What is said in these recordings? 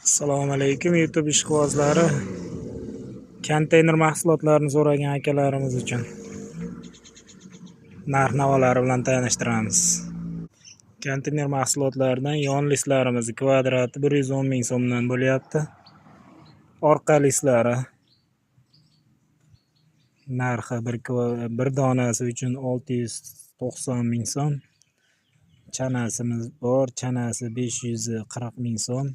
Assalomu alaykum YouTube ishqibozlari. Konteyner mahsulotlarini so'ragan akalarimiz uchun narx-navolari bilan tanishtiramiz. Konteyner mahsulotlaridan yon listlarimiz kvadrati 110 ming so'mdan bo'lyapti. Orqa listlari narxi bir donasi uchun 690 ming so'm. Chanasimiz bor, chanasi 540 ming so'm.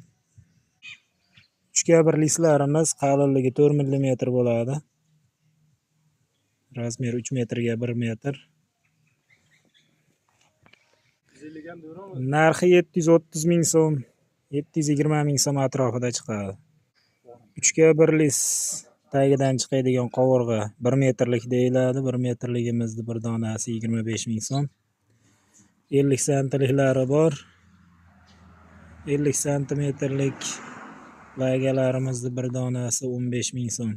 3/1 listlarimiz qalinligi 4 mm bo'ladi. Razmeri 3 metrga 1 metr. Narxi 730 ming so'm, 720 ming so'm atrofida chiqadi. 3/1 list tagidan chiqadigan qovurg'a 1 metrlik deyiladi. 1 metrligimizni bir donasi 25 ming so'm. 50 santiliklari bor. 50 santimetrlik lagalarimizni bir donasi 15 ming so'm.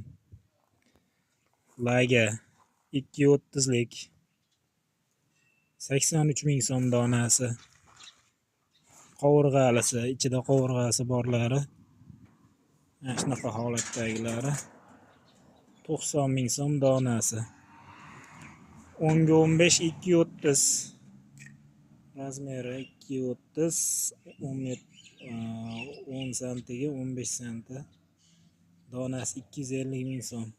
Laga 230 lik 83 ming so'm donasi. Qovurg'alisi, ichida qovurg'asi borlari mana shunaqa holatdagilari 90 ming so'm donasi. 10 ga 15 230 razmeri 230 10 santiga 15 santi donasi 250 ming so'm.